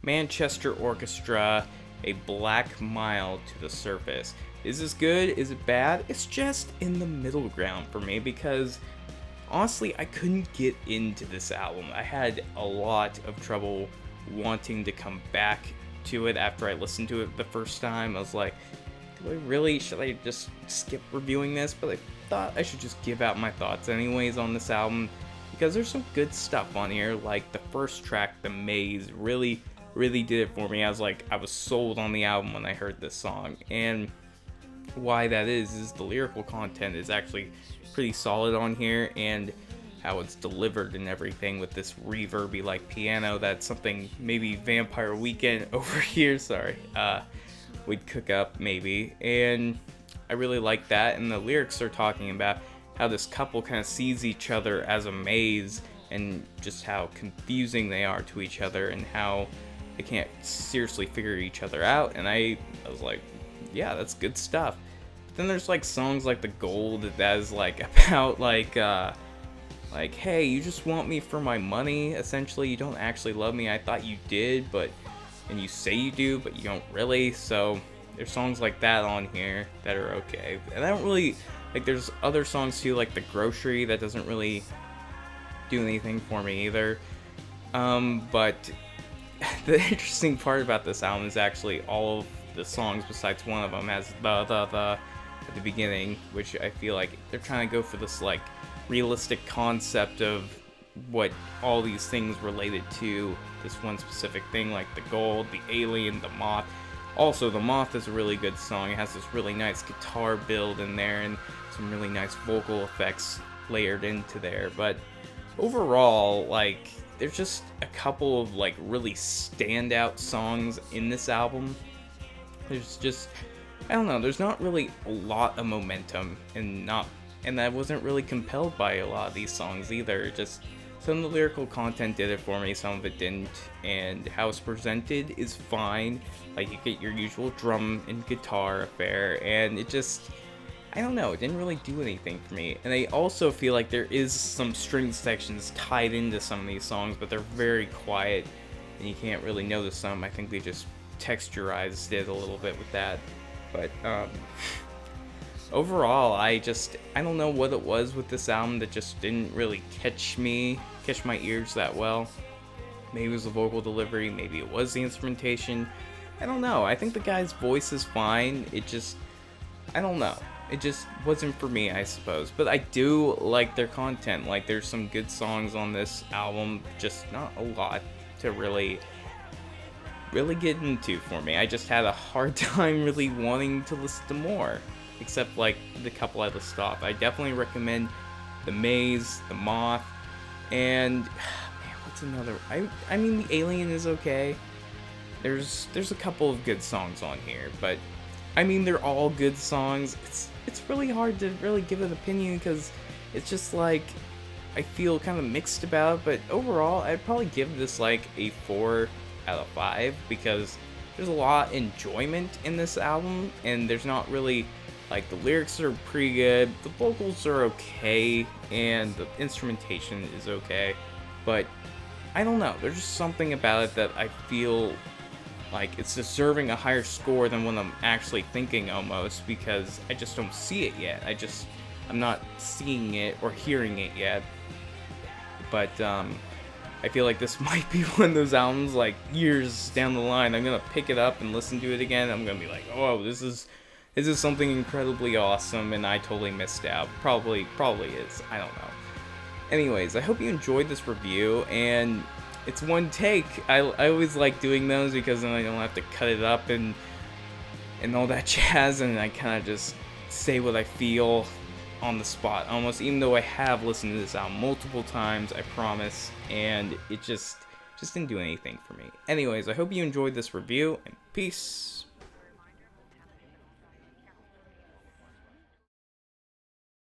Manchester Orchestra, A Black Mile to the Surface. Is this good? Is it bad? It's just in the middle ground for me because honestly, I couldn't get into this album. I had a lot of trouble wanting to come back to it after I listened to it the first time. I was like, should I just skip reviewing this? But I thought I should just give out my thoughts anyways on this album because there's some good stuff on here. Like the first track, The Maze, really did it for me. I was sold on the album when I heard this song. And why that is the lyrical content is actually pretty solid on here, and how it's delivered and everything with this reverby like piano. That's something maybe Vampire Weekend over here, would cook up maybe. And I really like that. And the lyrics are talking about how this couple kind of sees each other as a maze and just how confusing they are to each other and how they can't seriously figure each other out. And I was like, yeah, that's good stuff. But then there's like songs like The Gold that is like about like, hey, you just want me for my money. Essentially, you don't actually love me. I thought you did, and you say you do, but you don't really. So there's songs like that on here that are okay. And I don't really, there's other songs too, like The Grocery, that doesn't really do anything for me either. But the interesting part about this album is actually all of the songs besides one of them has the at the beginning, which I feel like they're trying to go for this like realistic concept of what all these things related to this one specific thing, like the gold, the alien, the moth. Also, the Moth is a really good song. It has this really nice guitar build in there and some really nice vocal effects layered into there. But overall, there's just a couple of really standout songs in this album. There's just, I don't know, there's not really a lot of momentum, and I wasn't really compelled by a lot of these songs either. Just some of the lyrical content did it for me, some of it didn't, and how it's presented is fine. You get your usual drum and guitar affair, and it just, I don't know, it didn't really do anything for me. And I also feel like there is some string sections tied into some of these songs, but they're very quiet, and you can't really notice them. I think they just texturized it a little bit with that. But overall, I don't know what it was with this album that just didn't really catch my ears that well. Maybe it was the vocal delivery, maybe it was the instrumentation. I don't know. I think the guy's voice is fine. I don't know. It just wasn't for me, I suppose. But I do like their content. There's some good songs on this album, just not a lot to really get into for me. I just had a hard time really wanting to listen to more, except the couple I listed off. I definitely recommend The Maze, The Moth, and man, what's another? I mean, The Alien is okay. There's a couple of good songs on here, but I mean, they're all good songs. It's really hard to really give an opinion because it's just I feel kind of mixed about it, but overall I'd probably give this a 4 out of 5 because there's a lot of enjoyment in this album, and there's not really the lyrics are pretty good, the vocals are okay, and the instrumentation is okay, but I don't know, there's just something about it that I feel it's deserving a higher score than what I'm actually thinking almost, because I just don't see it yet. I'm not seeing it or hearing it yet. But I feel like this might be one of those albums years down the line I'm gonna pick it up and listen to it again. I'm gonna be like, oh, this is something incredibly awesome, and I totally missed out. Probably is. I don't know. Anyways, I hope you enjoyed this review, and it's one take. I always like doing those because then I don't have to cut it up and all that jazz, and I kind of just say what I feel on the spot almost, even though I have listened to this album multiple times, I promise, and it just didn't do anything for me. Anyways, I hope you enjoyed this review, and peace.